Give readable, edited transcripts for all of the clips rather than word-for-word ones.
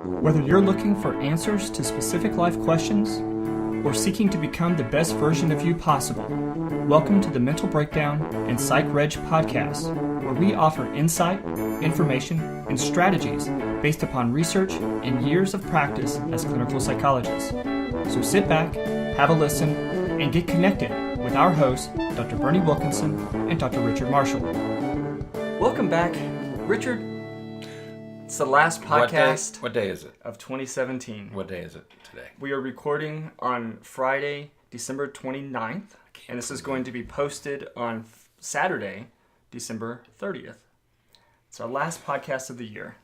Whether you're looking for answers to specific life questions or seeking to become the best version of you possible, welcome to the Mental Breakdown and Psychreg podcast, where we offer insight, information, and strategies based upon research and years of practice as clinical psychologists. So sit back, have a listen, and get connected with our hosts, Dr. Berney Wilkinson and Dr. Richard Marshall. Welcome back, Richard. It's the last podcast. What day is it? Of 2017. What day is it today? We are recording on Friday, December 29th, and this is going to be posted on Saturday, December 30th. It's our last podcast of the year.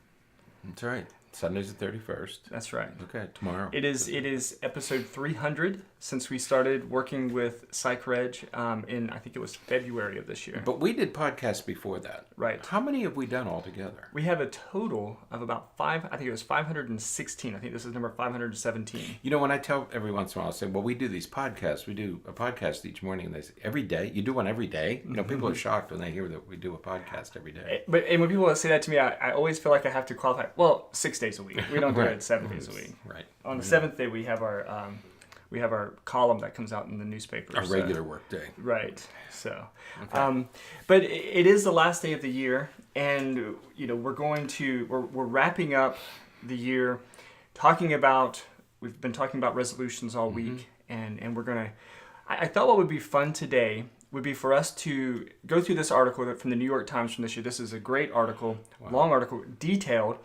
That's right. Sunday's the 31st. That's right. Okay, tomorrow. It is episode 300 since we started working with Psychreg in, I think it was February of this year. But we did podcasts before that. Right. How many have we done altogether? We have a total of about I think it was 516. I think this is number 517. You know, when I tell every once in a while, I say, well, we do these podcasts. We do a podcast each morning. And they say, every day? You do one every day? You know, people are shocked when they hear that we do a podcast every day. And when people say that to me, I always feel like I have to qualify. Well, 6 days a week. We don't do it 7 days a week. Right. On the seventh day, we have our column that comes out in the newspaper. Our regular work day. Right. So, okay. But it is the last day of the year, and you know we're wrapping up the year, we've been talking about resolutions all week, and we're gonna. I thought what would be fun today would be for us to go through this article from the New York Times from this year. This is a great article, long article, detailed.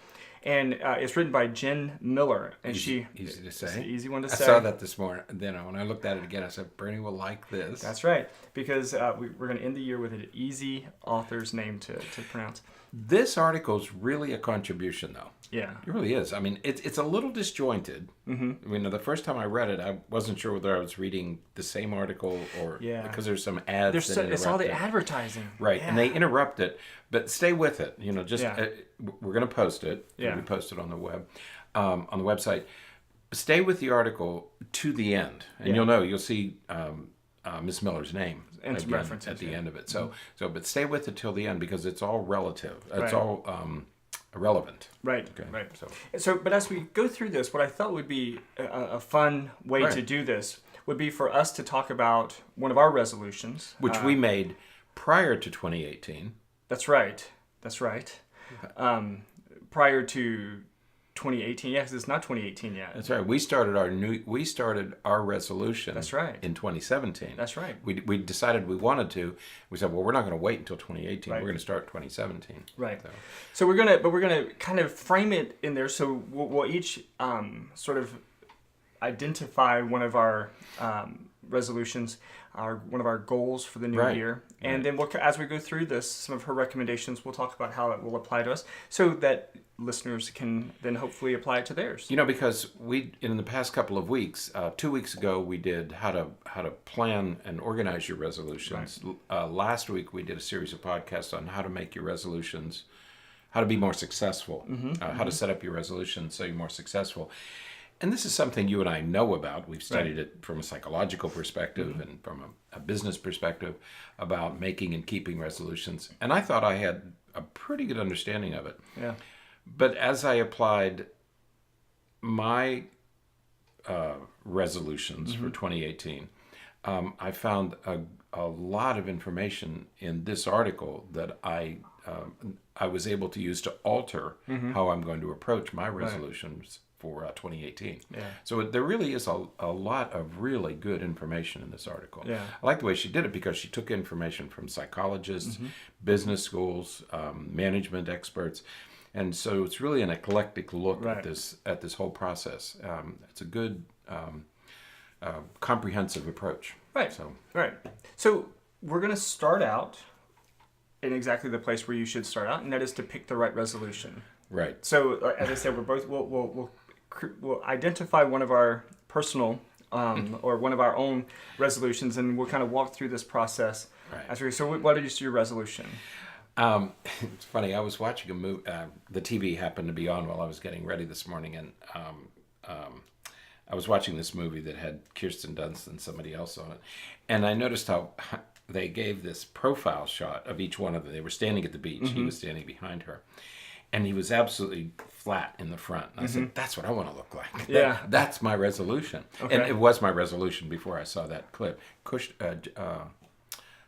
And it's written by Jen Miller, and easy to say. It's an easy one to say. I saw that this morning. Then when I looked at it again, I said, "Berney will like this." That's right, because we're going to end the year with an easy author's name to pronounce. This article is really a contribution, though. Yeah, it really is. I mean, it's a little disjointed. Mm-hmm. I mean, the first time I read it, I wasn't sure whether I was reading the same article or because there's some ads. It's all the advertising, right? Yeah. And they interrupt it, but stay with it. You know, we're going to post it. Yeah, we post it on the web, on the website. Stay with the article to the end, and you'll see Miss Miller's name and some references at the end of it. But stay with it till the end because it's all relative. It's all relevant. Right. Okay. Right. So, but as we go through this, what I thought would be a fun way to do this would be for us to talk about one of our resolutions, which we made prior to 2018. That's right. Okay. Prior to 2018, because it's not 2018 yet. That's right. We started our resolution. That's right. In 2017. That's right. We decided we wanted to. We said, well, we're not going to wait until 2018. Right. We're going to start 2017. Right. So we're gonna kind of frame it in there. So we'll each sort of identify one of our resolutions, one of our goals for the new year, and then as we go through this, some of her recommendations, we'll talk about how it will apply to us, so that listeners can then hopefully apply it to theirs. You know, because in the past couple of weeks, 2 weeks ago, we did how to plan and organize your resolutions. Right. Last week, we did a series of podcasts on how to make your resolutions, how to be more successful, how to set up your resolutions so you're more successful. And this is something you and I know about. We've studied it from a psychological perspective and from a business perspective about making and keeping resolutions. And I thought I had a pretty good understanding of it. Yeah. But as I applied my resolutions for 2018, I found a lot of information in this article that I was able to use to alter how I'm going to approach my resolutions for 2018. Yeah. So there really is a lot of really good information in this article. Yeah. I like the way she did it because she took information from psychologists, business schools, management experts, and so it's really an eclectic look at this whole process. It's a good comprehensive approach. Right. So we're going to start out in exactly the place where you should start out, and that is to pick the right resolution. Right. So as I said, we'll identify one of our personal or one of our own resolutions, and we'll kind of walk through this process. Right. So what is your resolution? It's funny. I was watching a movie. The TV happened to be on while I was getting ready this morning, and I was watching this movie that had Kirsten Dunst and somebody else on it, and I noticed how they gave this profile shot of each one of them. They were standing at the beach. He was standing behind her. and he was absolutely flat in the front. And I said, that's what I want to look like. Yeah. That's my resolution. Okay. And it was my resolution before I saw that clip.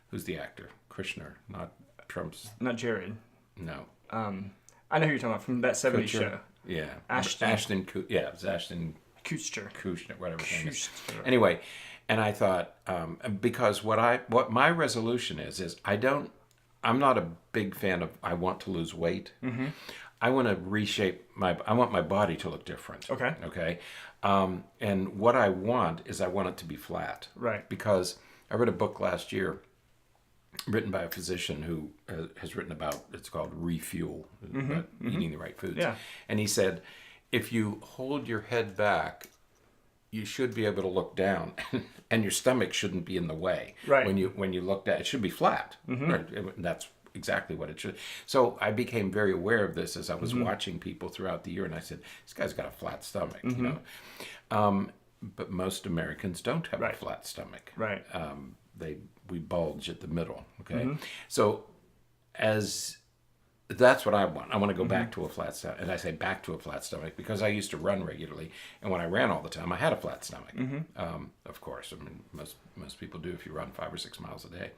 Who's the actor? Kushner, not Trump's. Not Jared. No. I know who you're talking about from that 70s show. Yeah. Ashton it was Ashton Kutcher. Kushner, whatever his name is. Kutcher. Anyway, and I thought, because what my resolution is I'm not a big fan of, I want to lose weight. I want to reshape I want my body to look different. Okay. Okay. And what I want it to be flat. Right. Because I read a book last year written by a physician who has written about, it's called Refuel, about eating the right foods. Yeah. And he said, if you hold your head back, you should be able to look down, and your stomach shouldn't be in the way. Right. When you look down, it should be flat. Right? That's exactly what it should. So I became very aware of this as I was watching people throughout the year, and I said, this guy's got a flat stomach, you know. But most Americans don't have a flat stomach. Right. We bulge at the middle. Okay. So that's what I want. I want to go back to a flat stomach. And I say back to a flat stomach because I used to run regularly. And when I ran all the time, I had a flat stomach. Of course. I mean, most people do if you run 5 or 6 miles a day.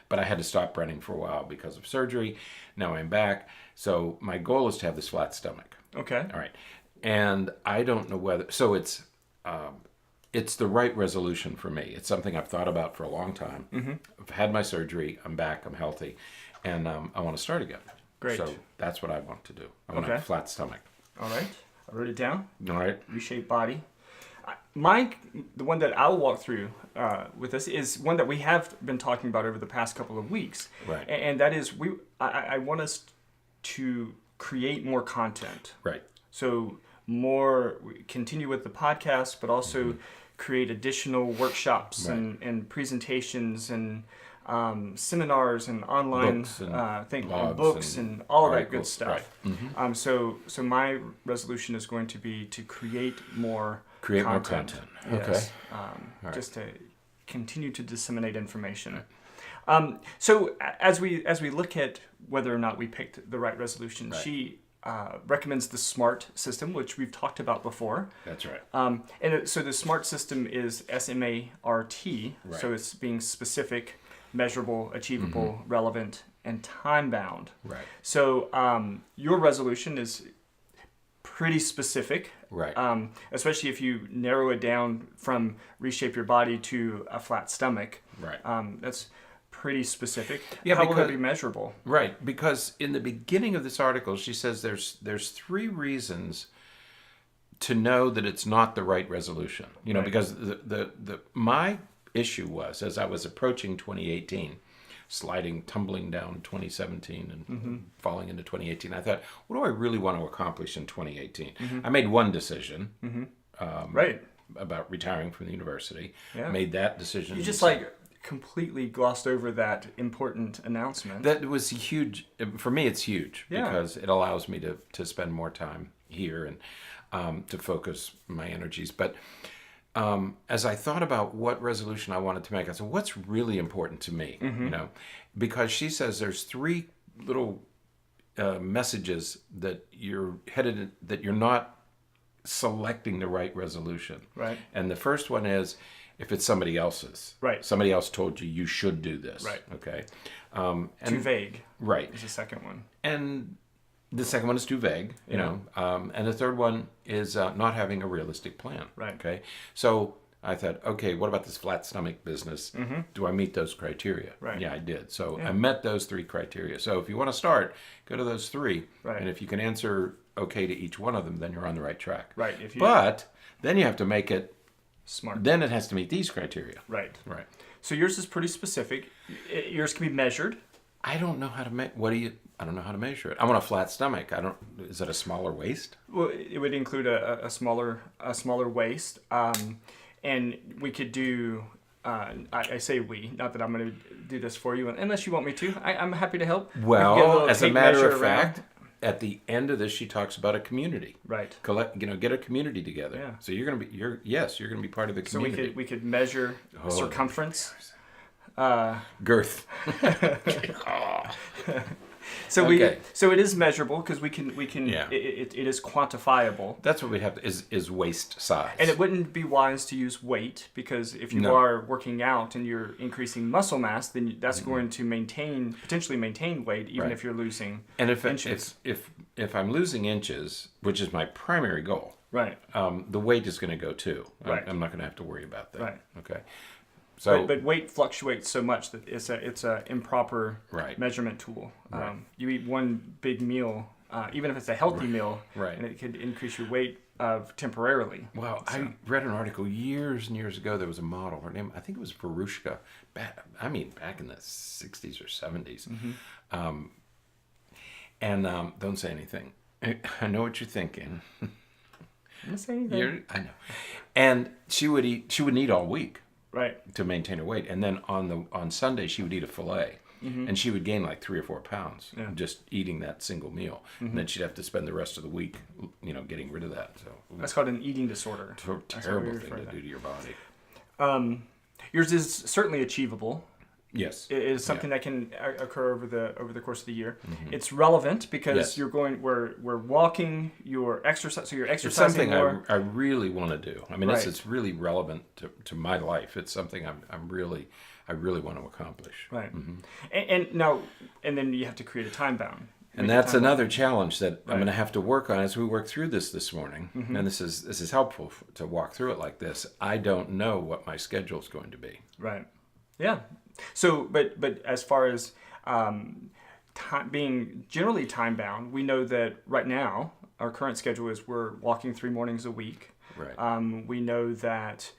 But I had to stop running for a while because of surgery. Now I'm back. So my goal is to have this flat stomach. Okay. All right. And I don't know whether... So it's the right resolution for me. It's something I've thought about for a long time. I've had my surgery. I'm back. I'm healthy. And I want to start again. Great. So that's what I want to do. I want a flat stomach. All right. I wrote it down. All right. Reshape body. The one that I'll walk through with us is one that we have been talking about over the past couple of weeks. Right. And that is, I want us to create more content. Right. So we continue with the podcast, but also create additional workshops and presentations and seminars and online books and all of that good stuff. Right. So my resolution is going to be to create more content. Yes. Okay. Just to continue to disseminate information. So as we look at whether or not we picked the right resolution, she recommends the SMART system, which we've talked about before. That's right. So the SMART system is SMART. Right. So it's being specific, measurable, achievable, relevant, and time-bound. Right. So your resolution is pretty specific. Right. Especially if you narrow it down from reshape your body to a flat stomach. Right. That's pretty specific. Yeah, How will it be measurable? Right, because in the beginning of this article, she says there's 3 reasons to know that it's not the right resolution. You know, because my issue was, as I was approaching 2018, tumbling down 2017 and falling into 2018, I thought, what do I really want to accomplish in 2018? I made one decision. About retiring from the university. Yeah. Made that decision. You just completely glossed over that important announcement. That was huge. For me, it's huge because it allows me to spend more time here and to focus my energies. But as I thought about what resolution I wanted to make, I said, what's really important to me? You know, because she says there's 3 little messages that you're headed in, that you're not selecting the right resolution. Right. And the first one is, if it's somebody else's. Right. Somebody else told you should do this. Right. Okay. Too vague. Right. Is the second one. And the second one is too vague, you know. And the third one is not having a realistic plan. Right. Okay. So I thought, okay, what about this flat stomach business? Do I meet those criteria? Right. Yeah, I did. So I met those 3 criteria. So if you want to start, go to those 3. Right. And if you can answer okay to each one of them, then you're on the right track. Right. But then you have to make it SMART. Then it has to meet these criteria. Right. Right. So yours is pretty specific. Yours can be measured. I don't know how to I don't know how to measure it. I want a flat stomach. Is that a smaller waist? Well, it would include a smaller waist. And we could do, I say we, not that I'm going to do this for you, unless you want me to. I'm happy to help. Well, as a matter of fact, at the end of this, she talks about a community. Right. Get a community together. Yeah. So you're going to be part of the community. So we could measure circumference. Girth. So Okay. so it is measurable because we can Yeah. it is quantifiable. That's what we'd have to, is waist size. And it wouldn't be wise to use weight because if you No. are working out and you're increasing muscle mass, then that's going to potentially maintain weight even Right. if you're losing and if inches. if I'm losing inches, which is my primary goal, Right. the weight is going to go too. Right. I'm not going to have to worry about that. Right. Okay. So But weight fluctuates so much that it's a improper Right. measurement tool. Right. You eat one big meal, even if it's a healthy meal, Right. and it could increase your weight temporarily. Well, I read an article years and years ago. There was a model. Her name, I think it was Verushka. Back in the 60s or 70s. Mm-hmm. Don't say anything. I know what you're thinking. I'm not saying anything. I know. And she would eat all week Right. to maintain her weight, and then on Sunday she would eat a fillet. Mm-hmm. And she would gain like 3 or 4 pounds Yeah. just eating that single meal. Mm-hmm. And then she'd have to spend the rest of the week, getting rid of that. So That's called an eating disorder. it's a terrible thing to do to your body. Yours is certainly achievable. Yes. It is something that can occur over the course of the year. Mm-hmm. It's relevant because Yes. we're walking, you're exercise, so you're It's exercising something more. I really want to do. I mean, Right. it's really relevant to my life. It's something I really want to accomplish. Right. Mm-hmm. And then you have to create a time bound. And that's another challenge that I'm going to have to work on as we work through this morning. Mm-hmm. And this is helpful to walk through it like this. I don't know what my schedule is going to be. Right. Yeah. So, but as far as being generally time bound, we know that right now our current schedule is we're walking 3 mornings a week. Right. We know that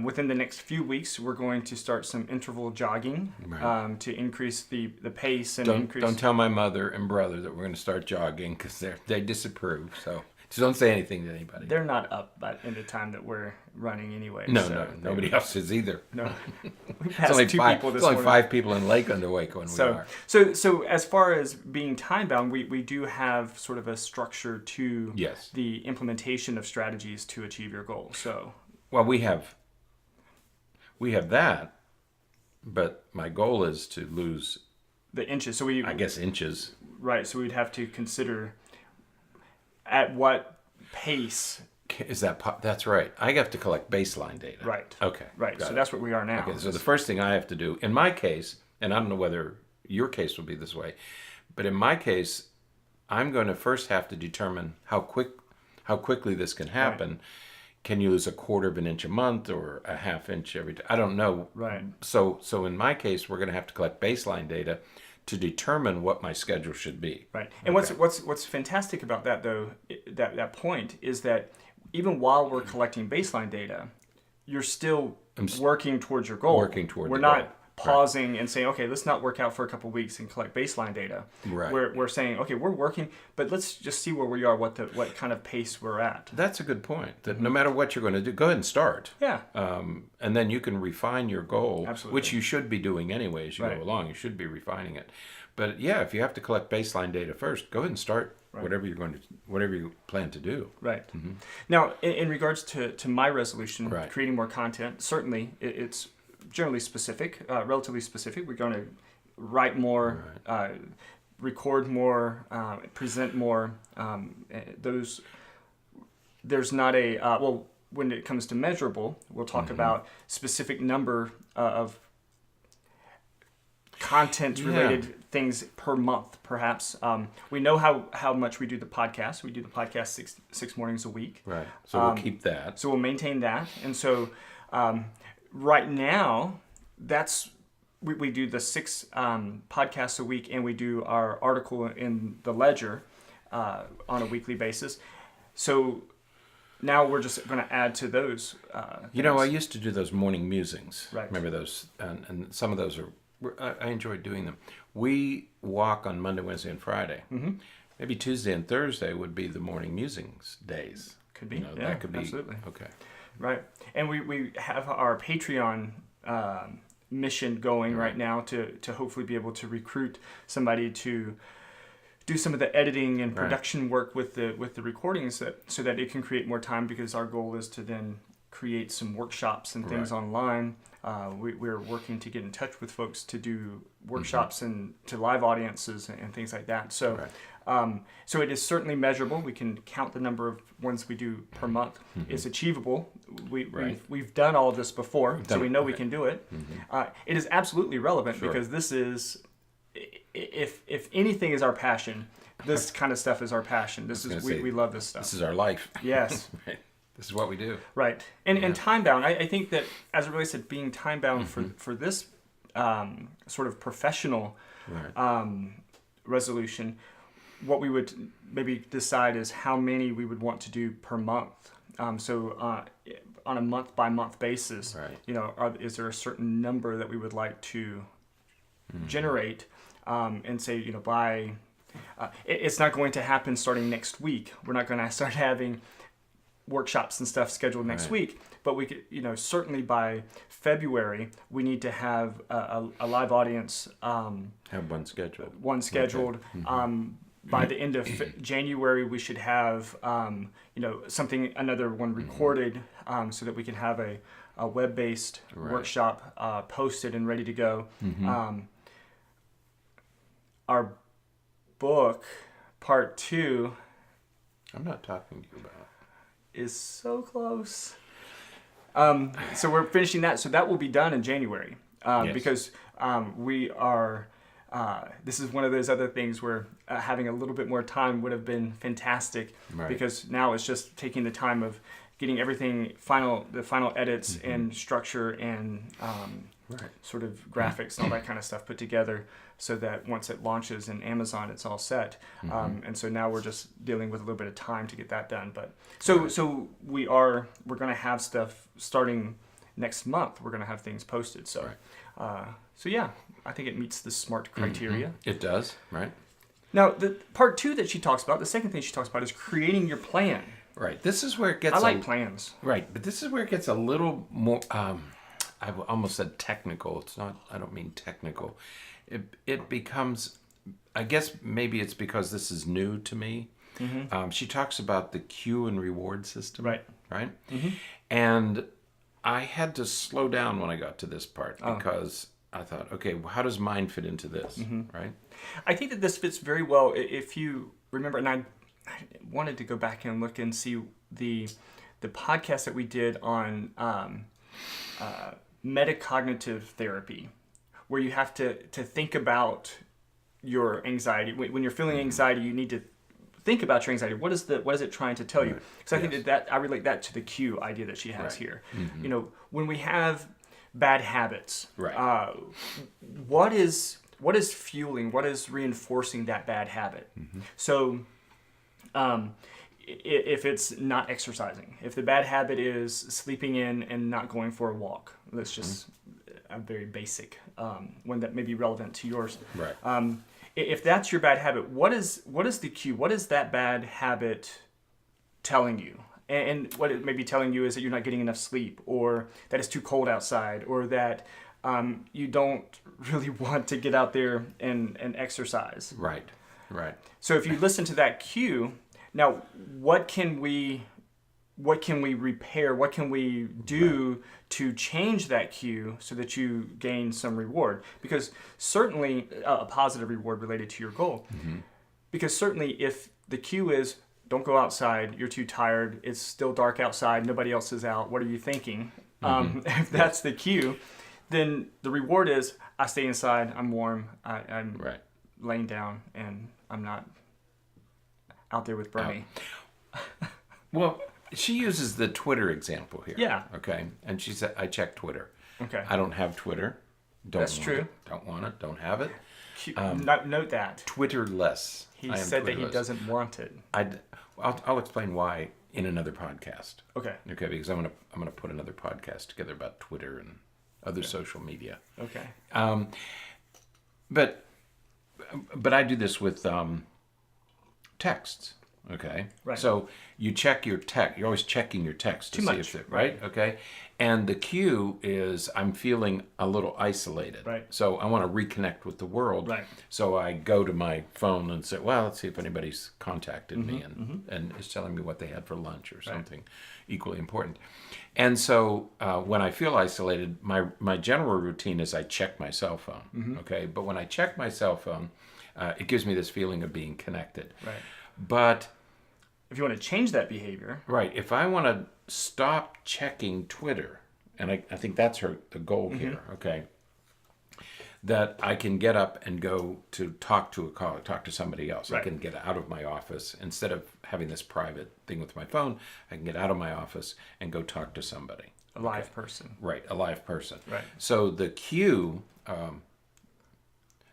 within the next few weeks we're going to start some interval jogging Right. to increase the pace and Don't tell my mother and brother that we're going to start jogging because they disapprove. So just don't say anything to anybody. They're not up in the time that we're running anyway. No, nobody else is either. No. We It's passed only 2 five. people this It's only morning. 5 people in Lakeland awake when we are. So as far as being time bound, we do have sort of a structure to Yes. the implementation of strategies to achieve your goal. So Well, we have that, but my goal is to lose, the inches. So inches. right. So we'd have to consider at what pace. Is that's right. I have to collect baseline data. Right. Okay. Right. got So it. that's what we are now. Okay. So the first thing I have to do, in my case, and I don't know whether your case will be this way, but in my case, I'm going to first have to determine how quickly this can happen. Right. Can you lose a 1/4 of an inch a month or a 1/2 inch every day? I don't know. Right. So in my case, we're going to have to collect baseline data to determine what my schedule should be. Right. And what's fantastic about that though, that point is that even while we're collecting baseline data, you're still working towards your goal. We're not pausing and saying, okay, let's not work out for a couple of weeks and collect baseline data. Right. We're saying, okay, we're working, but let's just see where we are, what kind of pace we're at. That's a good point. That no matter what you're going to do, go ahead and start. Yeah. And then you can refine your goal, Absolutely. which you should be doing anyway as you go along. You should be refining it. But yeah, if you have to collect baseline data first, go ahead and start whatever you plan to do. Right. Mm-hmm. Now, in regards to my resolution, creating more content, certainly it's generally specific, relatively specific. We're going to write more, record more, present more. There's not a when it comes to measurable, we'll talk about specific number of content-related things per month, perhaps. We know how much we do the podcast. We do the podcast six mornings a week. Right. So we'll keep that. So we'll maintain that. And so right now, we do the 6 podcasts a week, and we do our article in the Ledger on a weekly basis. So now we're just going to add to those. I used to do those morning musings. Right. Remember those? And some of those I enjoyed doing them. We walk on Monday, Wednesday, and Friday. Mm-hmm. Maybe Tuesday and Thursday would be the morning musings days. Could be. That could be. Absolutely. Okay. Right. And we have our Patreon mission going right now to hopefully be able to recruit somebody to do some of the editing and production work with the recordings so that it can create more time, because our goal is to then create some workshops and things online we're working to get in touch with folks to do workshops and to live audiences and things like that. So, so it is certainly measurable. We can count the number of ones we do per month. It's achievable. We've done all of this before, so we know we can do it. It is absolutely relevant because this is, if anything is our passion, this kind of stuff is our passion. We love this stuff. This is our life. Yes. Right. This is what we do. Right. And time bound. I think that as it relates to being time bound for this sort of professional resolution, what we would maybe decide is how many we would want to do per month. So on a month by month basis, is there a certain number that we would like to generate and say, by it's not going to happen starting next week. We're not going to start having workshops and stuff scheduled next week, but we could, certainly by February we need to have a live audience. Have one scheduled. Okay. By the end of January, we should have another one recorded, so that we can have a web-based workshop posted and ready to go. Our book, part 2. I'm not talking to you about. Is so close. So we're finishing that. So that will be done in January. Because we are. This is one of those other things where having a little bit more time would have been fantastic. Right. Because now it's just taking the time of getting everything the final edits and structure and sort of graphics and all that kind of stuff put together, so that once it launches in Amazon, it's all set. And so now we're just dealing with a little bit of time to get that done. But so we're going to have stuff starting next month. We're going to have things posted. So yeah, I think it meets the SMART criteria. It does, right? Now, the part 2 that she talks about, the second thing she talks about is creating your plan. Right. This is where it gets. I like plans. Right, but this is where it gets a little more. I almost said technical. It's not. I don't mean technical. It becomes. I guess maybe it's because this is new to me. She talks about the cue and reward system. Right. And I had to slow down when I got to this part because I thought, okay, well, how does mine fit into this? Right. I think that this fits very well. If you remember, and I wanted to go back and look and see the podcast that we did on metacognitive therapy, where you have to think about your anxiety. When you're feeling anxiety, you need to think about your anxiety. What is it trying to tell you? Because I think that I relate that to the cue idea that she has here. When we have bad habits, what is fueling, what is reinforcing that bad habit? So if it's not exercising, if the bad habit is sleeping in and not going for a walk, that's just a very basic one that may be relevant to yours. If that's your bad habit, what is the cue? What is that bad habit telling you? And what it may be telling you is that you're not getting enough sleep, or that it's too cold outside, or that you don't really want to get out there and exercise. Right. So if you listen to that cue, now what can we repair? What can we do to change that cue so that you gain some reward? Because certainly a positive reward related to your goal. Because certainly if the cue is, don't go outside, you're too tired, it's still dark outside, nobody else is out, what are you thinking? If that's the cue, then the reward is, I stay inside, I'm warm, I'm laying down, and I'm not out there with Berney. Well, she uses the Twitter example here. Yeah. Okay. And she said, I check Twitter. Okay. I don't have Twitter. That's true. Don't want it. Don't have it. Note that. Twitterless. He said that he doesn't want it. I'll explain why in another podcast. Okay. Okay, because I'm gonna put another podcast together about Twitter and other social media. Okay. But I do this with texts. Okay. Right. So you check your text. You're always checking your text to Too see much. if it, right? Okay. And the cue is I'm feeling a little isolated. Right. So I want to reconnect with the world. Right. So I go to my phone and say, well, let's see if anybody's contacted me and is telling me what they had for lunch or something equally important. And so when I feel isolated, my general routine is I check my cell phone. Okay. But when I check my cell phone, it gives me this feeling of being connected. Right. But if you want to change that behavior, right, if I want to stop checking Twitter, and I think that's the goal here, okay, that I can get up and go to talk to a colleague, talk to somebody else. Right. I can get out of my office. Instead of having this private thing with my phone, I can get out of my office and go talk to somebody. a live person. Right, a live person. Right. So the cue,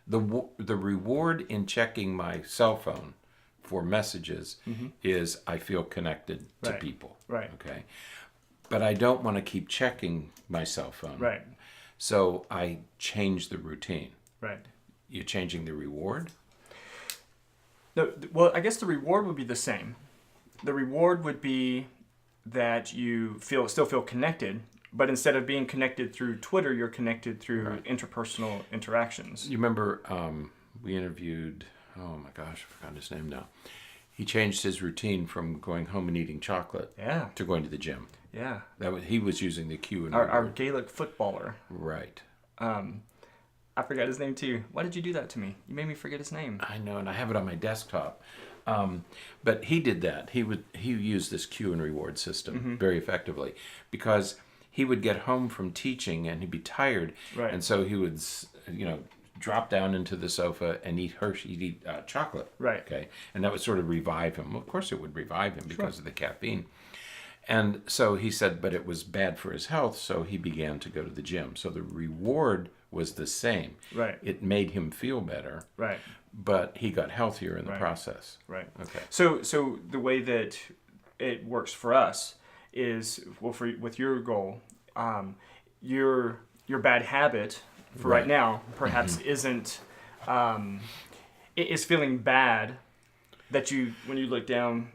the reward in checking my cell phone for messages is I feel connected to people. Right. Okay. But I don't want to keep checking my cell phone. Right. So I change the routine. Right. You're changing the reward? No, well, I guess the reward would be the same. The reward would be that you still feel connected, but instead of being connected through Twitter, you're connected through interpersonal interactions. You remember we interviewed, oh my gosh, I forgot his name now. He changed his routine from going home and eating chocolate to going to the gym. Yeah. He was using the cue and Our Gaelic footballer. Right. I forgot his name too. Why did you do that to me? You made me forget his name. I know, and I have it on my desktop. But he did that. He used this cue and reward system very effectively because he would get home from teaching and he'd be tired, and so he would, drop down into the sofa and eat chocolate. Right. Okay, and that would sort of revive him. Well, of course, it would revive him because of the caffeine. And so he said, but it was bad for his health, so he began to go to the gym. So the reward was the same. Right. It made him feel better. Right. But he got healthier in the process. Right. Okay. So the way that it works for us is, with your goal, your bad habit for right now perhaps isn't is feeling bad that when you look down,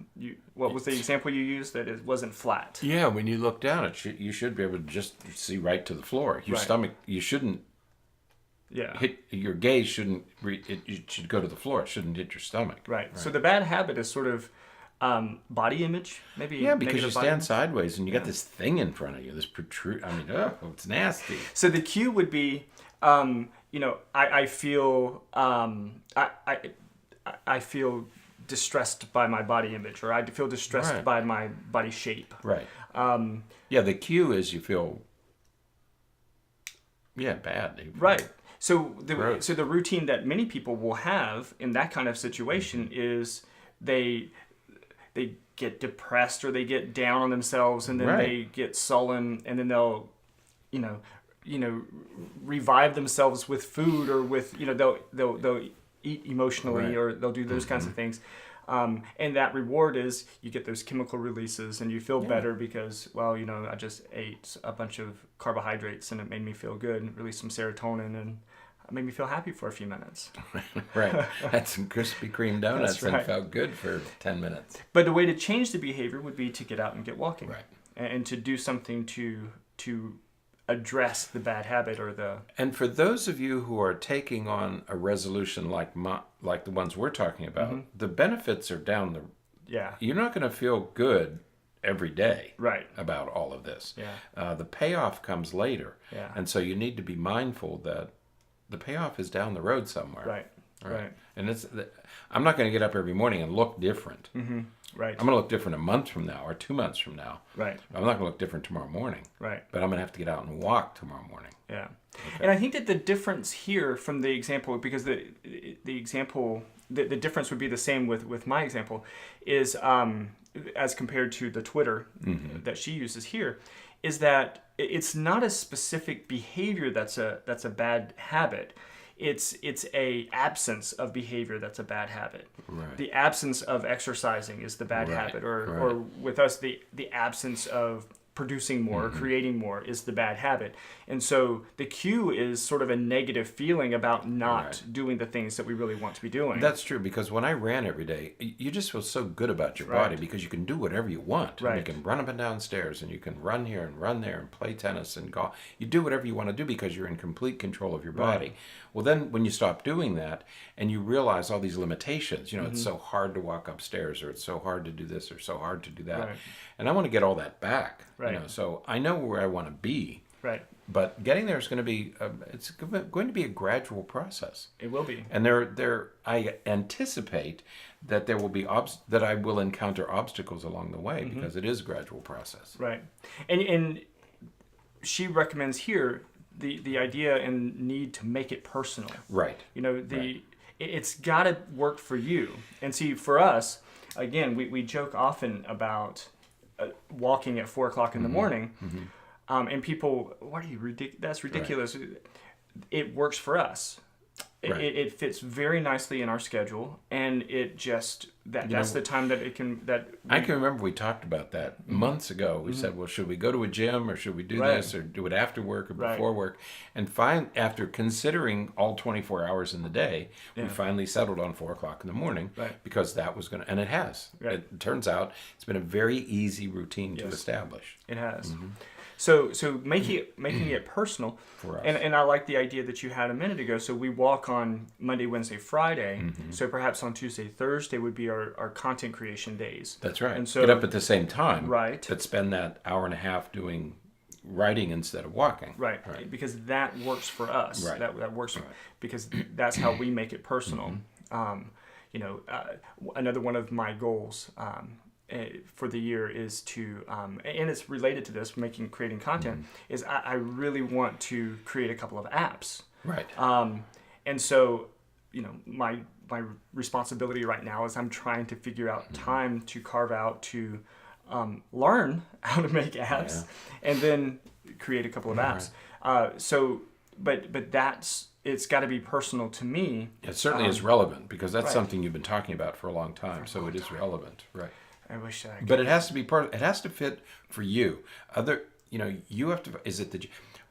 what was the example you used, that it wasn't flat? Yeah, when you look down, you should be able to just see right to the floor. Your stomach, you shouldn't hit, your gaze shouldn't, it should go to the floor. It shouldn't hit your stomach. Right. So the bad habit is sort of body image, maybe. Yeah, because you stand sideways and you got this thing in front of you, this protrude. I mean, it's nasty. So the cue would be, I feel I feel distressed by my body image, or I feel distressed by my body shape. Right. The cue is you feel bad. Right. So the routine that many people will have in that kind of situation is they get depressed or they get down on themselves, and then they get sullen, and then they'll revive themselves with food, or with they'll eat emotionally, or they'll do those kinds of things. And that reward is you get those chemical releases and you feel better because, I just ate a bunch of carbohydrates and it made me feel good and released some serotonin and made me feel happy for a few minutes. Right. Had some Krispy Kreme donuts and felt good for 10 minutes. But the way to change the behavior would be to get out and get walking. Right. And to do something to address the bad habit or the... And for those of you who are taking on a resolution like the ones we're talking about, the benefits are down the... Yeah. You're not going to feel good every day about all of this. Yeah. The payoff comes later. Yeah. And so you need to be mindful that the payoff is down the road somewhere. Right. And I'm not going to get up every morning and look different. Right. I'm going to look different a month from now or 2 months from now. Right. I'm not going to look different tomorrow morning. Right. But I'm going to have to get out and walk tomorrow morning. Yeah. Okay. And I think that the difference here from the example, because the example, the difference would be the same with my example, is as compared to the Twitter that she uses here, is that it's not a specific behavior that's a bad habit. It's a absence of behavior that's a bad habit. Right. The absence of exercising is the bad habit, or with us the absence of producing more or creating more is the bad habit. And so the cue is sort of a negative feeling about not doing the things that we really want to be doing. That's true, because when I ran every day, you just feel so good about your body because you can do whatever you want. Right. And you can run up and down stairs, and you can run here and run there and play tennis and golf. You do whatever you want to do because you're in complete control of your body. Right. Well, then when you stop doing that and you realize all these limitations, it's so hard to walk upstairs, or it's so hard to do this, or so hard to do that. Right. And I want to get all that back. Right. So I know where I want to be. Right. But getting there is going to be it's going to be a gradual process. It will be. And I anticipate that there will be that I will encounter obstacles along the way because it is a gradual process. Right. And she recommends here the idea and need to make it personal. Right. It's got to work for you. And see, for us, again, we joke often about walking at 4 o'clock in the morning. And people, what are you, that's ridiculous. Right. It works for us. Right. It fits very nicely in our schedule, and it just, that's the time that it can, I can remember we talked about that months ago. We said, well, should we go to a gym, or should we do this, or do it after work or before work? And after considering all 24 hours in the day, we finally settled on 4 o'clock in the morning because that was going to, and it has. Right. It turns out it's been a very easy routine to establish. It has. So making it personal for us. And I like the idea that you had a minute ago. So we walk on Monday, Wednesday, Friday. So perhaps on Tuesday, Thursday would be our content creation days. That's right. And so, get up at the same time. Right. But spend that hour and a half doing writing instead of walking. Right. Because that works for us. Right. That works because that's how we make it personal. Another one of my goals for the year is to, and it's related to this, creating content, is I really want to create a couple of apps. Right. And so, my responsibility right now is I'm trying to figure out time to carve out to learn how to make apps and then create a couple of apps. But it's got to be personal to me. It certainly is relevant because that's something you've been talking about for a long time. So it is relevant. Right. I wish I could. But it has to be it has to fit for you. You have to.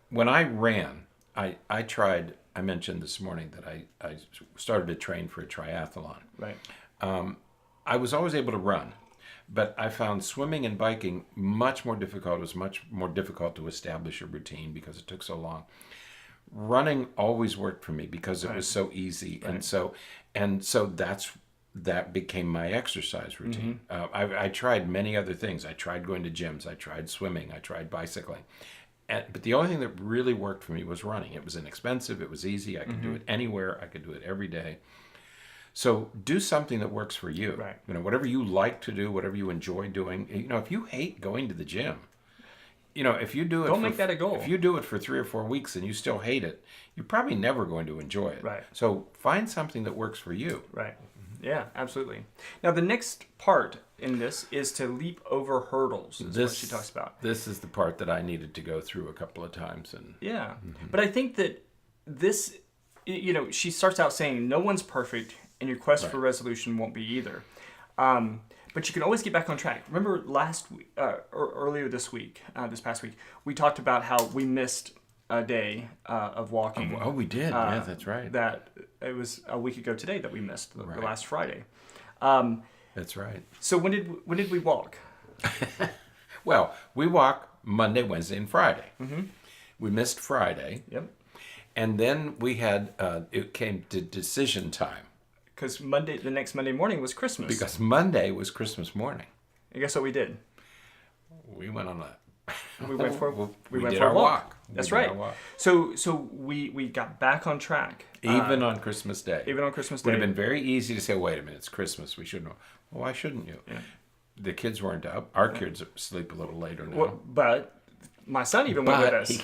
When I ran, I tried. I mentioned this morning that I started to train for a triathlon. Right. I was always able to run, but I found swimming and biking much more difficult. It was much more difficult to establish a routine because it took so long. Running always worked for me because it was so easy, and so that became my exercise routine. I tried many other things. I tried going to gyms. I tried swimming. I tried bicycling. But the only thing that really worked for me was running. It was inexpensive. It was easy. I could do it anywhere. I could do it every day. So do something that works for you. Right. Whatever you like to do, whatever you enjoy doing. If you hate going to the gym, if you do it, don't make that a goal. If you do it for 3 or 4 weeks and you still hate it, you're probably never going to enjoy it. Right. So find something that works for you. Right. Yeah, absolutely. Now, the next part in this is to leap over hurdles, is what she talks about. This is the part that I needed to go through a couple of times. Yeah. But I think that this, she starts out saying, no one's perfect, and your quest for resolution won't be either. But you can always get back on track. Remember last week, or earlier this past week, we talked about how we missed a day of walking. Oh, we did. Yeah, that's right. That it was a week ago today that we missed, the last Friday. That's right. So when did we walk? Well, we walk Monday, Wednesday, and Friday. We missed Friday. Yep. And then we had it came to decision time. Because the next Monday morning was Christmas. Because Monday was Christmas morning. And guess what we did? We went on a. We went for our walk. That's right. So we got back on track. Even on Christmas Day. Even on Christmas Day. It would have been very easy to say, wait a minute, it's Christmas. We shouldn't. Well, why shouldn't you? Yeah. The kids weren't up. Our kids sleep a little later now. Well, but my son even went with us.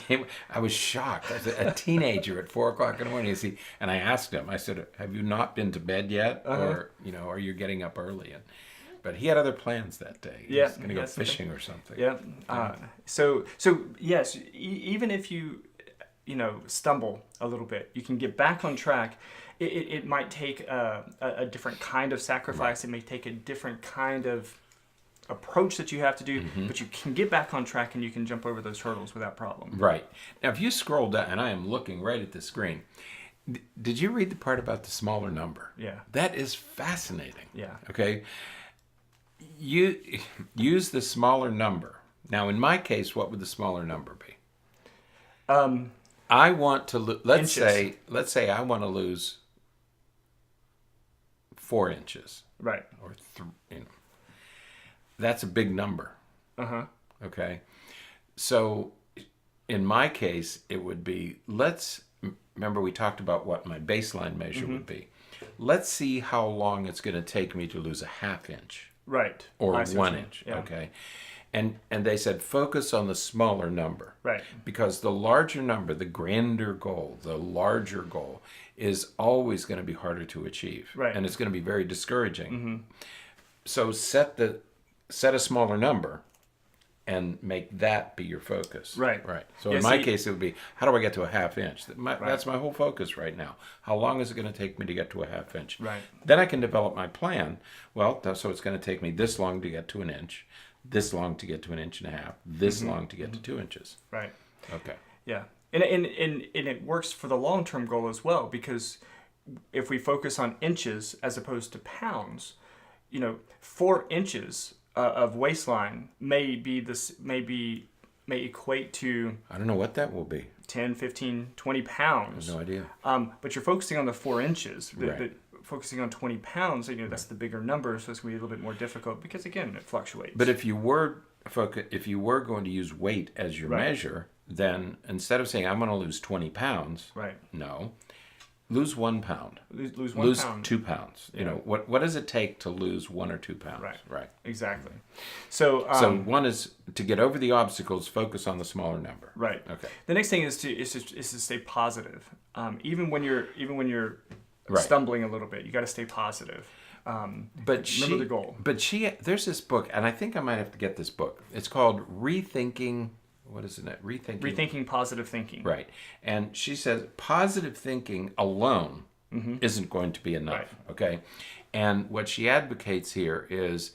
I was shocked. As a teenager at 4 o'clock in the morning. And I asked him, I said, have you not been to bed yet? Or, are you getting up early? But he had other plans that day. He was going to go fishing or something. Yeah. So yes, even if you stumble a little bit, you can get back on track. It might take a different kind of sacrifice. It may take a different kind of approach that you have to do, but you can get back on track and you can jump over those hurdles without problem. Right. Now, if you scroll down, and I am looking right at the screen, did you read the part about the smaller number? Yeah. That is fascinating. Yeah. Okay. You use the smaller number. Now, in my case, what would the smaller number be? I want to let's say I want to lose 4 inches. Right. Or that's a big number. Okay. So in my case, it would be, remember we talked about what my baseline measure would be. Let's see how long it's going to take me to lose a 1/2 inch. Right. Or 1 inch. Yeah. Okay. And they said focus on the smaller number. Right. Because the larger number, the grander goal, the larger goal is always going to be harder to achieve. Right. And it's going to be very discouraging. So set a smaller number and make that be your focus. Right. Right. So in my case, it would be, how do I get to a 1/2 inch? That's my whole focus right now. How long is it going to take me to get to a 1/2 inch? Right. Then I can develop my plan. Well, so it's going to take me this long to get to an inch, this long to get to 1.5 inches, this long to get to 2 inches. Right. Okay. Yeah. And it works for the long-term goal as well, because if we focus on inches as opposed to pounds, 4 inches of waistline may equate to, I don't know what that will be. 10, 15, 20 pounds. I have no idea. But you're focusing on the 4 inches. Right. Focusing on 20 pounds, that's the bigger number, so it's going to be a little bit more difficult because, again, it fluctuates. But if you were going to use weight as your measure, then instead of saying I'm going to lose 20 pounds, no, lose 1 pound. Lose 1 pound. 2 pounds. Yeah. What does it take to lose 1 or 2 pounds? Right. Exactly. So one is to get over the obstacles, focus on the smaller number. Right. Okay. The next thing is to stay positive. Even when you're Right. stumbling a little bit, you got to stay positive. Remember the goal. But there's this book, and I think I might have to get this book. It's called Rethinking. What is it? Rethinking positive thinking. Right. And she says positive thinking alone isn't going to be enough. Right. Okay. And what she advocates here is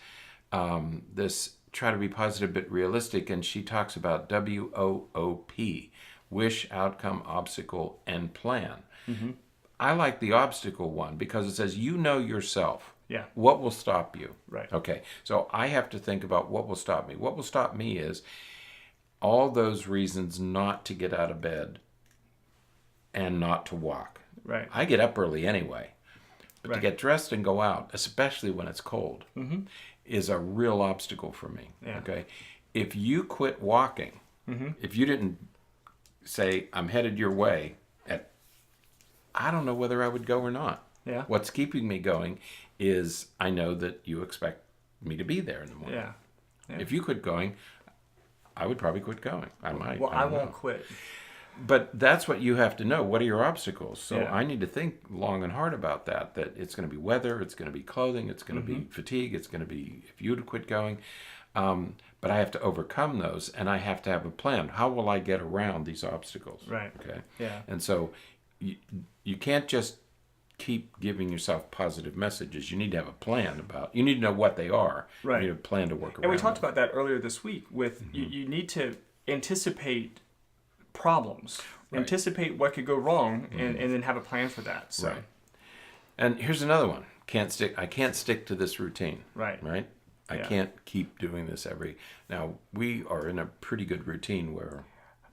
this try to be positive but realistic. And she talks about WOOP, wish, outcome, obstacle, and plan. I like the obstacle one because it says yourself. Yeah. What will stop you? Right. Okay. So I have to think about what will stop me. What will stop me is all those reasons not to get out of bed and not to walk. Right. I get up early anyway. But Right. to get dressed and go out, especially when it's cold, is a real obstacle for me. Yeah. Okay. If you quit walking, if you didn't say, I'm headed your way, I don't know whether I would go or not. Yeah. What's keeping me going is I know that you expect me to be there in the morning. Yeah. If you quit going, I would probably quit going. I might. Well, I won't know. quit. But that's what you have to know. What are your obstacles? So Yeah. I need to think long and hard about that. That it's going to be weather, it's going to be clothing, it's going to be fatigue, it's going to be if you to quit going. But I have to overcome those, and I have to have a plan. How will I get around these obstacles? Right. Okay. Yeah. And so you can't just keep giving yourself positive messages. You need to have a plan you need to know what they are. Right. You need a plan to work around. And we talked about that earlier this week with you need to anticipate problems, anticipate what could go wrong, and then have a plan for that. So. Right. And here's another one. I can't stick to this routine. Right. Right? I can't keep doing this now we are in a pretty good routine where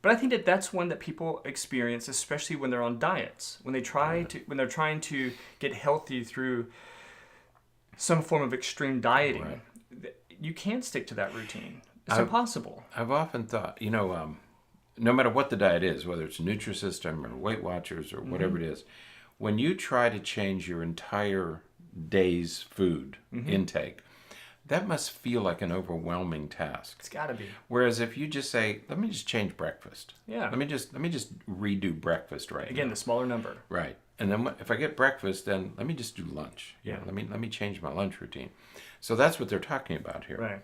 But I think that's one that people experience, especially when they're on diets, when they're trying to get healthy through some form of extreme dieting. Right. You can't stick to that routine. It's impossible. I've often thought, no matter what the diet is, whether it's Nutrisystem or Weight Watchers or whatever it is, when you try to change your entire day's food intake, that must feel like an overwhelming task. It's got to be. Whereas if you just say, let me just change breakfast. Yeah. Let me just redo breakfast right Again, now. the smaller number. Right. And then if I get breakfast, then let me just do lunch. Yeah. Let me change my lunch routine. So that's what they're talking about here. Right.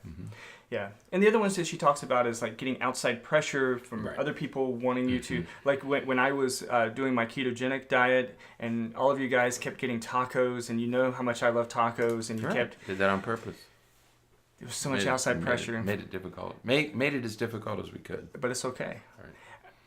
Yeah. And the other ones that she talks about is like getting outside pressure from other people wanting you to, like when I was doing my ketogenic diet and all of you guys kept getting tacos, and you know how much I love tacos, and you kept... Did that on purpose. There was so much outside pressure. Made it difficult. Made it as difficult as we could. But it's okay. Right.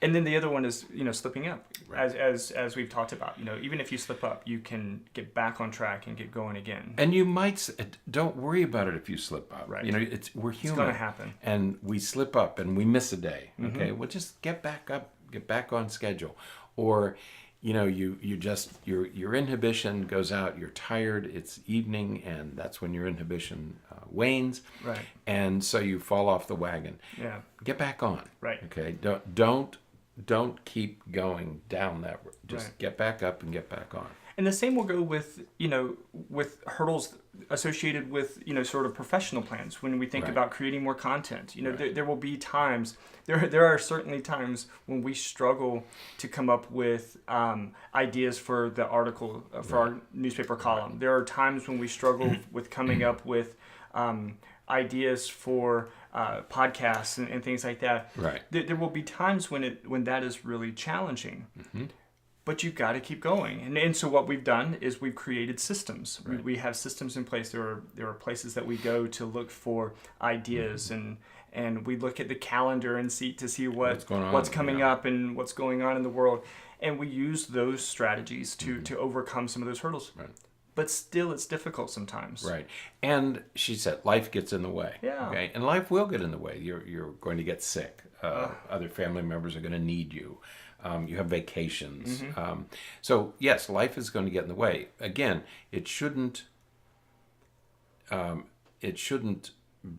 And then the other one is, slipping up. Right. As we've talked about, even if you slip up, you can get back on track and get going again. And you might, don't worry about it if you slip up. Right. We're human. It's going to happen. And we slip up and we miss a day. Mm-hmm. Okay. Well, just get back up, get back on schedule. Or, your inhibition goes out, you're tired, it's evening, and that's when your inhibition wanes. Right. And so you fall off the wagon. Yeah. Get back on. Right. Okay. Don't keep going down that road. Just get back up and get back on. And the same will go with, with hurdles associated with, sort of professional plans. When we think about creating more content, there will be times, there are certainly times when we struggle to come up with ideas for the article, for our newspaper column. There are times when we struggle with coming up with ideas for podcasts and things like that. Right. There will be times when that is really challenging. Mm-hmm. But you've got to keep going. And so what we've done is we've created systems. Right. We have systems in place. There are places that we go to look for ideas, and we look at the calendar and see what's coming up and what's going on in the world. And we use those strategies to overcome some of those hurdles. Right. But still, it's difficult sometimes. Right. And she said life gets in the way. Yeah. Okay. And life will get in the way. You're going to get sick. Other family members are going to need you. You have vacations. Mm-hmm. So yes, life is going to get in the way. Again, it shouldn't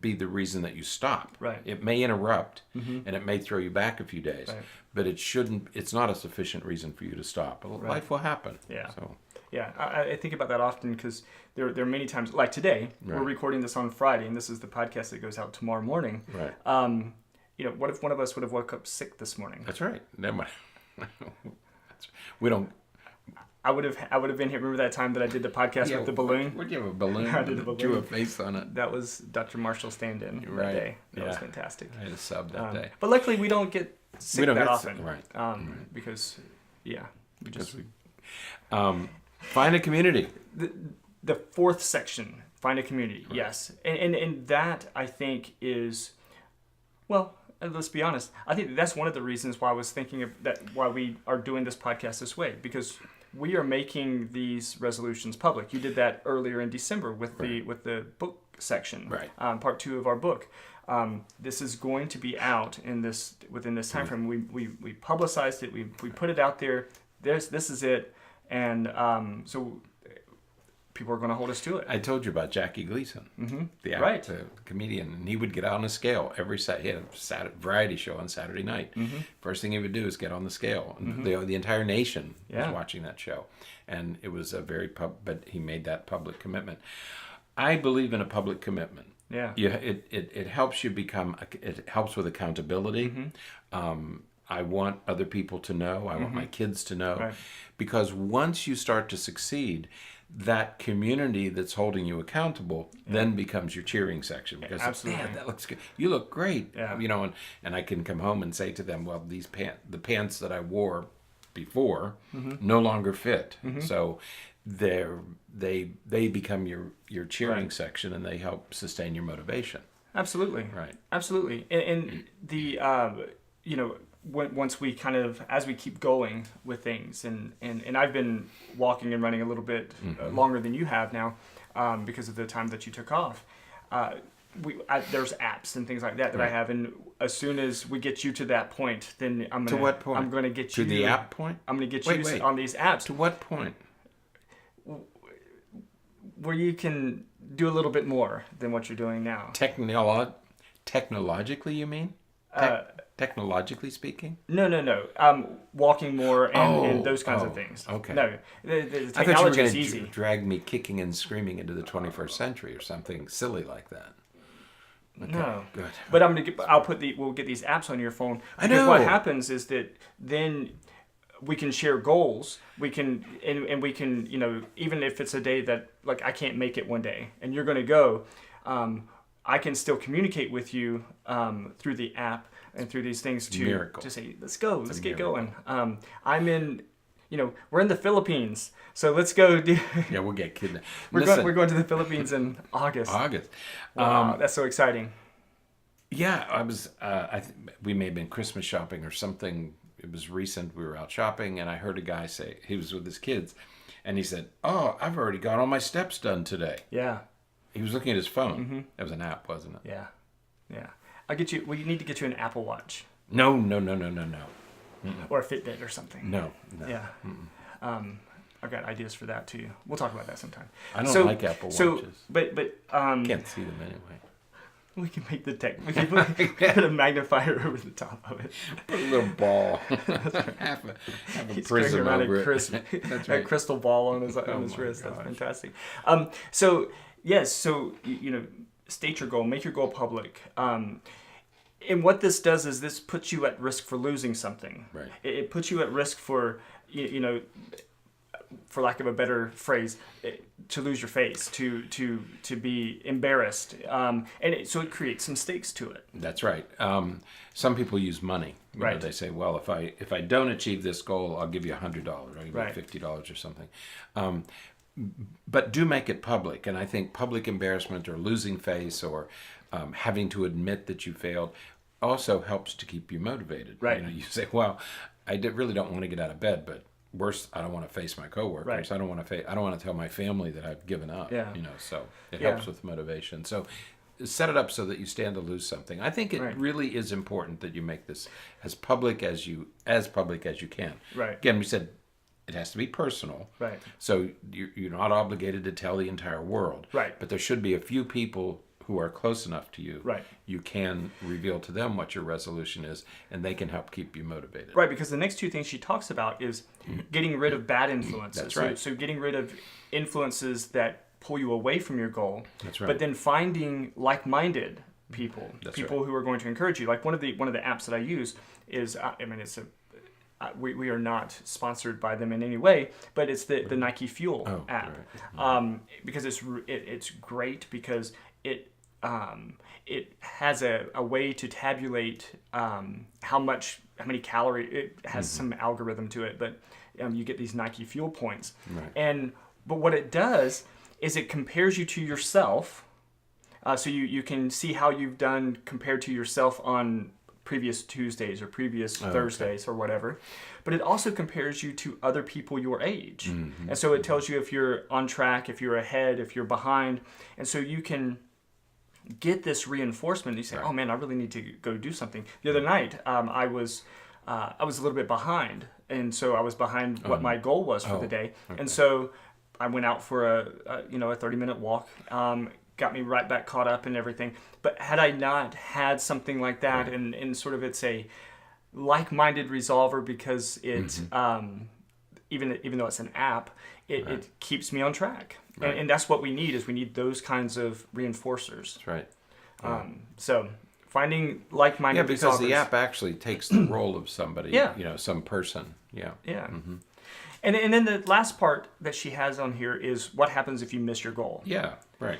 be the reason that you stop. Right. It may interrupt, and it may throw you back a few days, but it's not a sufficient reason for you to stop. Life will happen. Yeah. So. Yeah, I think about that often because there are many times, like today, we're recording this on Friday, and this is the podcast that goes out tomorrow morning. Right. What if one of us would have woke up sick this morning? That's right. Never mind. We don't. I would have been here. Remember that time that I did the podcast with the balloon? Would you have a balloon? I did a balloon. Drew a face on it. That was Dr. Marshall's stand-in that day. That was fantastic. I had a sub that day. But luckily, we don't get sick that often. Right. Because, find a community. The fourth section, find a community. Right. Yes, and that I think is, well. Let's be honest. I think that's one of the reasons why I was thinking of that. Why we are doing this podcast this way, because we are making these resolutions public. You did that earlier in December with the book section, part 2 of our book. This is going to be out within this time frame. We publicized it. We put it out there. This is it, and so people are going to hold us to it. I told you about Jackie Gleason, the comedian, and he would get on a scale every Saturday. He had a variety show on Saturday night. First thing he would do is get on the scale. And the entire nation was watching that show, and it was but he made that public commitment. I believe in a public commitment. Yeah, it helps you become. It helps with accountability. I want other people to know. I want my kids to know, because once you start to succeed, that community that's holding you accountable then becomes your cheering section, because man, that looks good. You look great. And I can come home and say to them, well, the pants that I wore before no longer fit. So they become your cheering section, and they help sustain your motivation. Absolutely. Right. Absolutely. And the once we kind of, as we keep going with things, and I've been walking and running a little bit longer than you have now, because of the time that you took off. There's apps and things like that I have, and as soon as we get you to that point, then I'm gonna. To what point? I'm going to get you to the app point. I'm going to get you on these apps. To what point? Where you can do a little bit more than what you're doing now. Technologically, you mean? Technologically speaking? No. Walking more and those kinds of things. Okay. No, the technology I thought you were is going easy. to drag me kicking and screaming into the 21st century or something silly like that. Okay, no, good. But we'll get these apps on your phone. I know. Because what happens is that then we can share goals. We can and we can, even if it's a day that like I can't make it one day and you're going to go, I can still communicate with you through the app and through these things to say, let's go, let's get going. I'm in, we're in the Philippines, so let's go do. Yeah, we'll get kidnapped. We're going to the Philippines in August. Wow, that's so exciting. Yeah, I was. We may have been Christmas shopping or something. It was recent. We were out shopping, and I heard a guy say he was with his kids, and he said, "Oh, I've already got all my steps done today." Yeah. He was looking at his phone. That was an app, wasn't it? Yeah. I'll get you. We need to get you an Apple Watch. No. Or a Fitbit or something. No. Yeah. I've got ideas for that too. We'll talk about that sometime. I don't like Apple Watches. But Can't see them anyway. We can make the tech. We can put a magnifier over the top of it. Put a little ball. have a prism over it. That's right. A crystal ball on his wrist. Gosh. That's fantastic. So state your goal. Make your goal public. And what this does is this puts you at risk for losing something. Right. It puts you at risk for, for lack of a better phrase, to lose your face, to be embarrassed, so it creates some stakes to it. That's right. Some people use money. Right. They say, well, if I don't achieve this goal, I'll give you $100. I'll give you $50 or something. But do make it public. And I think public embarrassment or losing face or having to admit that you failed also helps to keep you motivated. Right. You say, well, really don't want to get out of bed, but worse, I don't want to face my coworkers. Right. I don't want to tell my family that I've given up. Yeah. So it helps with motivation. So set it up so that you stand to lose something. I think it really is important that you make this as public as you can. Right. Again, we said it has to be personal. Right. So you're not obligated to tell the entire world. Right. But there should be a few people who are close enough to you. Right. You can reveal to them what your resolution is, and they can help keep you motivated. Right, because the next two things she talks about is getting rid of bad influences. That's right. So getting rid of influences that pull you away from your goal. That's right. But then finding like-minded people, right. who are going to encourage you. Like one of the apps that I use is, we are not sponsored by them in any way, but it's the Nike Fuel app. Right. Because it's great because it has a way to tabulate how many calories. It has some algorithm to it, but you get these Nike Fuel points. Right. But what it does is it compares you to yourself, so you can see how you've done compared to yourself on previous Tuesdays or previous Thursdays or whatever. But it also compares you to other people your age. Mm-hmm. And so it tells you if you're on track, if you're ahead, if you're behind. And so you can get this reinforcement. You say, oh man, I really need to go do something. The other night, I was a little bit behind. And so I was behind what my goal was for the day. Okay. And so I went out for a 30-minute walk. Got me right back caught up and everything. But had I not had something like that, and sort of it's a like-minded resolver because it, even though it's an app, it keeps me on track. Right. And that's what we need, is we need those kinds of reinforcers. That's right. So finding like-minded resolvers. Yeah, because the app actually takes the role of somebody, some person. Yeah. Yeah. Mm-hmm. And then the last part that she has on here is what happens if you miss your goal. Yeah, right.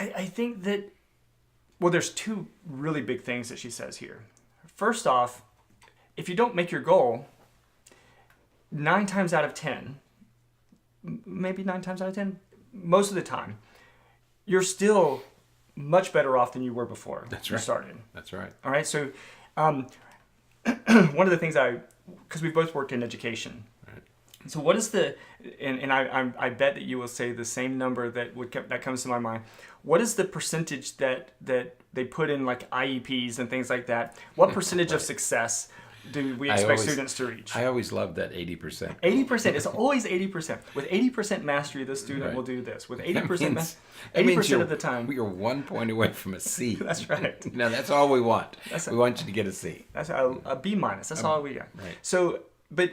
I think that, there's two really big things that she says here. First off, if you don't make your goal, 9 times out of 10, maybe 9 times out of 10, most of the time, you're still much better off than you were before you started. That's right. All right, so one of the things because we both worked in education. So what is and I bet that you will say the same number that comes to my mind. What is the percentage that they put in like IEPs and things like that? What percentage of success do we expect students to reach? I always love that 80%. 80%. It's always 80%. With 80% mastery, the student will do this. With 80%, 80% of the time. We are 1 point away from a C. That's right. That's all we want. We want you to get a C. That's a B minus. That's all we got. Right. So, but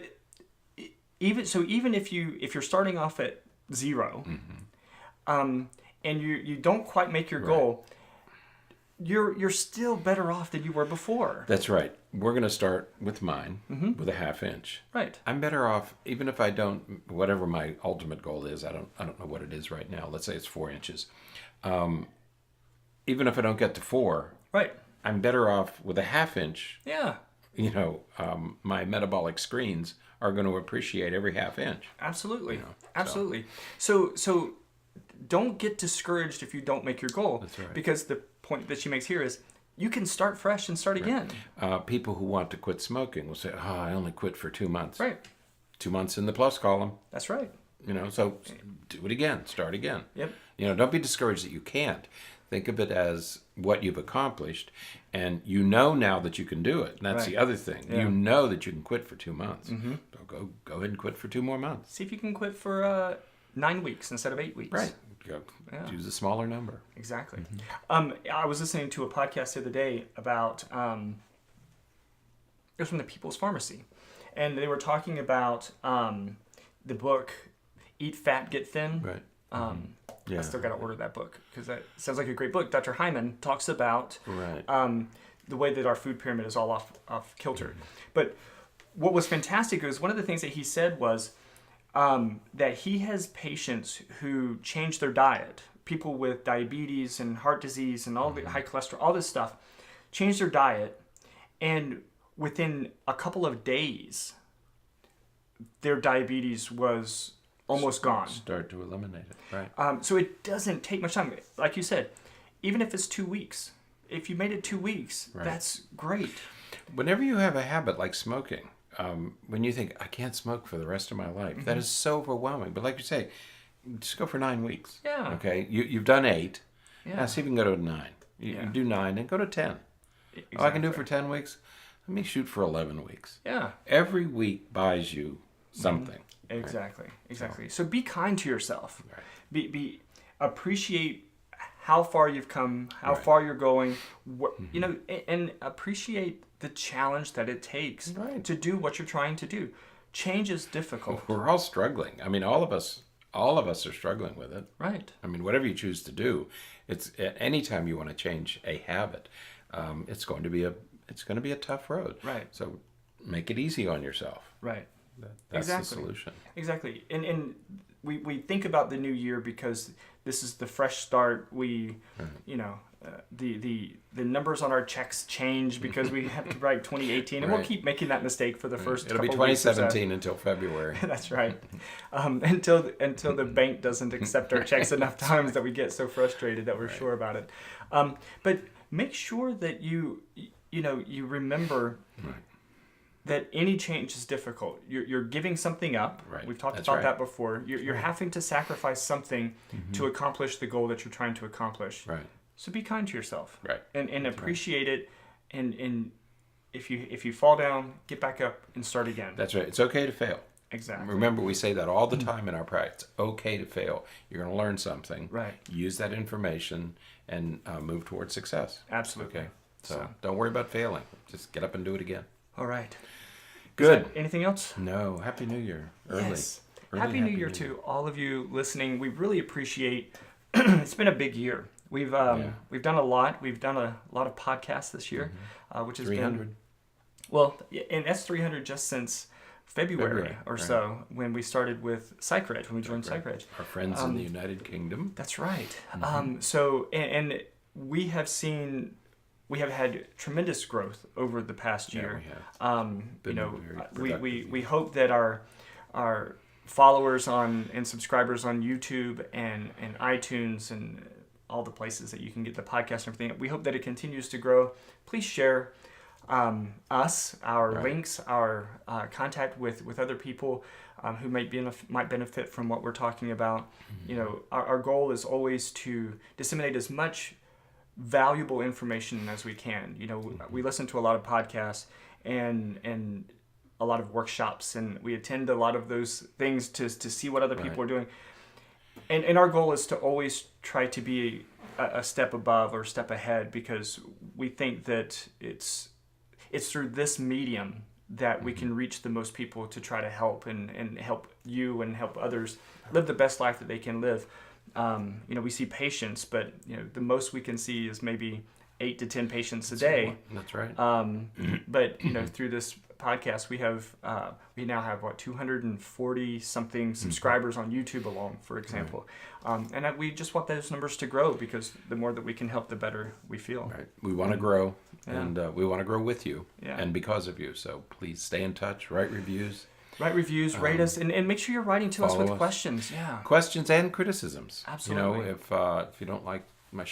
even if you're starting off at 0, and you don't quite make your goal, you're still better off than you were before. That's right. We're going to start with mine with a 1/2 inch. Right. I'm better off even if I don't, whatever my ultimate goal is. I don't know what it is right now. Let's say it's 4 inches. Even if I don't get to 4, right, I'm better off with a 1/2 inch. Yeah. my metabolic screens are going to appreciate every half inch. Absolutely. Absolutely. So don't get discouraged if you don't make your goal. That's right. Because the point that she makes here is you can start fresh and start again. People who want to quit smoking will say, I only quit for 2 months. Right. 2 months in the plus column. That's right. So do it again. Start again. Yep. Don't be discouraged that you can't. Think of it as what you've accomplished, and now that you can do it. And that's the other thing. Yeah. You know that you can quit for 2 months. Mm-hmm. So go ahead and quit for 2 more months. See if you can quit for 9 weeks instead of 8 weeks. Right. Use a smaller number. Exactly. Mm-hmm. I was listening to a podcast the other day about it was from the People's Pharmacy, and they were talking about the book Eat Fat, Get Thin. Right. I still got to order that book because that sounds like a great book. Dr. Hyman talks about the way that our food pyramid is all off kilter. Mm-hmm. But what was fantastic was one of the things that he said was that he has patients who change their diet, people with diabetes and heart disease and all the high cholesterol, all this stuff, change their diet, and within a couple of days, their diabetes was almost gone. Start to eliminate it, right? So it doesn't take much time. Like you said, even if it's 2 weeks, if you made it 2 weeks, that's great. Whenever you have a habit like smoking, when you think, I can't smoke for the rest of my life, that is so overwhelming. But like you say, just go for 9 weeks. Yeah. Okay, you've done 8. Yeah. Now see if you can go to 9. You do 9 and go to 10. Exactly. I can do it for 10 weeks. Let me shoot for 11 weeks. Yeah. Every week buys you something. Exactly. So be kind to yourself. Right. Appreciate how far you've come, how far you're going, and appreciate the challenge that it takes to do what you're trying to do. Change is difficult. We're all struggling. I mean, all of us are struggling with it. Right. I mean, whatever you choose to do, it's anytime you want to change a habit, it's going to be a tough road. Right. So make it easy on yourself. Right. That's the solution. Exactly. And we think about the new year because this is the fresh start. We, the numbers on our checks change because we have to write 2018, and we'll keep making that mistake for the first couple It'll be weeks. 2017 until February. That's right. Until the bank doesn't accept our checks enough times that we get so frustrated that we're sure about it. But make sure that you remember that any change is difficult. You're giving something up. Right. We've talked about that before. You're having to sacrifice something to accomplish the goal that you're trying to accomplish. Right. So be kind to yourself. Right. And appreciate it. And if you fall down, get back up and start again. That's right. It's okay to fail. Exactly. Remember, we say that all the time in our practice. It's okay to fail. You're going to learn something. Right. Use that information and move towards success. Absolutely. Okay. So don't worry about failing. Just get up and do it again. All right. Good. Anything else? No. Happy New Year. Early. Yes. Happy New Year to all of you listening. We really appreciate. It's been a big year. We've done a lot. We've done a lot of podcasts this year, which has 300. And that's 300 just since February or so when we started with Psychreg, when we joined Psychreg. Our friends in the United Kingdom. That's right. So we have had tremendous growth over the past year. We have. We hope that our followers and subscribers on YouTube and iTunes and all the places that you can get the podcast and everything, we hope that it continues to grow. Please share our links, our contact with other people who might benefit from what we're talking about. Our goal is always to disseminate as much valuable information as we can. We listen to a lot of podcasts and a lot of workshops, and we attend a lot of those things to see what other people are doing. And our goal is to always try to be a step above or a step ahead, because we think that it's through this medium that we can reach the most people to try to help and help you and help others live the best life that they can live. We see patients, but the most we can see is maybe 8 to 10 patients a day. That's right. But through this podcast, we now have 240 something subscribers on YouTube alone, for example. And we just want those numbers to grow, because the more that we can help, the better we feel. Right. We want to grow, and we want to grow with you, and because of you. So please stay in touch, write reviews. Write reviews, rate us, and make sure you're writing to us with questions. Yeah, questions and criticisms. Absolutely. If you don't like my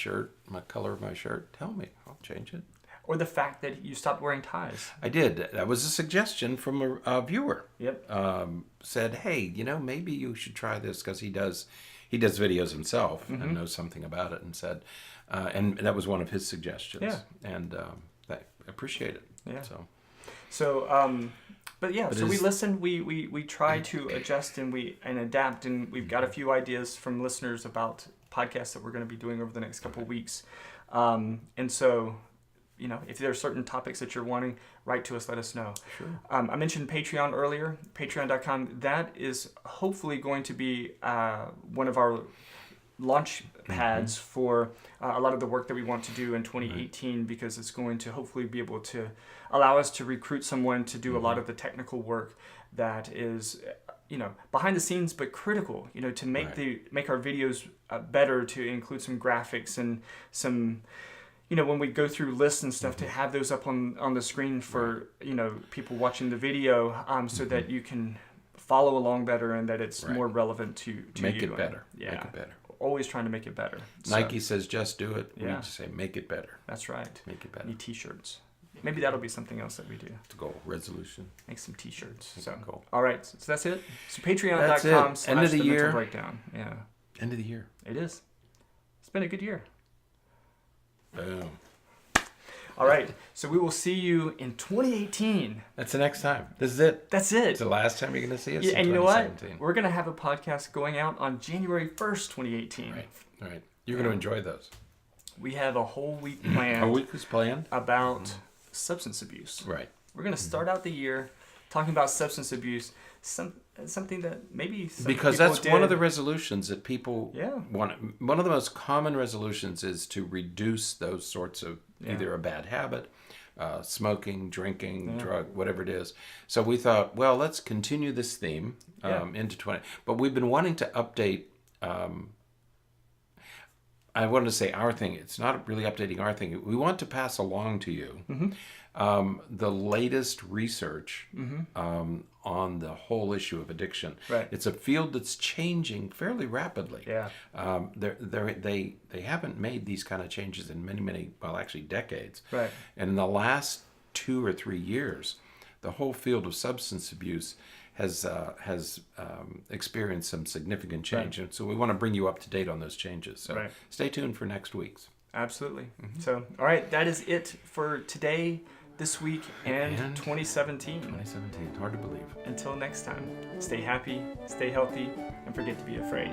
color of my shirt, tell me. I'll change it. Or the fact that you stopped wearing ties. I did. That was a suggestion from a viewer. Yep. Said, hey, maybe you should try this, because he does videos himself and knows something about it, and said, and that was one of his suggestions. Yeah. And I appreciate it. Yeah. So we listen, we try to adjust and adapt, and we've got a few ideas from listeners about podcasts that we're going to be doing over the next couple of weeks. And so, if there are certain topics that you're wanting, write to us, let us know. Sure. I mentioned Patreon earlier, patreon.com. That is hopefully going to be one of our launch pads for a lot of the work that we want to do in 2018, because it's going to hopefully be able to allow us to recruit someone to do a lot of the technical work that is behind the scenes but critical, to make our videos better, to include some graphics and some when we go through lists and stuff, to have those up on the screen for people watching the video, so that you can follow along better, and that it's more relevant to make you. It better. Yeah. Make it better. Always trying to make it better. Nike says just do it. Yeah. We just say make it better. That's right. Make it better. Need t-shirts. Maybe that'll be something else that we do. It's a goal. Resolution. Make some t-shirts. So goal. All right. So that's it. So patreon.com/ End of the year. mental breakdown. Yeah. End of the year. It is. It's been a good year. Boom. All right. So we will see you in 2018. That's the next time. This is it. That's it. It's the last time you're going to see us. Yeah, in and you know what? 2017. We're going to have a podcast going out on January 1st, 2018. Right. You're going to enjoy those. We have a whole week planned. A week is planned about substance abuse. Right. We're going to start out the year talking about substance abuse, something that maybe some because people that's did. one of the resolutions that people Yeah. want. One of the most common resolutions is to reduce those sorts of either a bad habit, smoking, drinking, drug, whatever it is. So we thought, well, let's continue this theme into 20. But we've been wanting to update. I wanted to say our thing. It's not really updating our thing. We want to pass along to you the latest research on the whole issue of addiction. Right. It's a field that's changing fairly rapidly. Yeah. They haven't made these kind of changes in many, well, actually decades. Right. And in the last 2 or 3 years, the whole field of substance abuse has experienced some significant change. And so we want to bring you up to date on those changes. So stay tuned for next week's. Absolutely. So, all right, that is it for today, this week, and 2017. 2017, hard to believe. Until next time, stay happy, stay healthy, and forget to be afraid.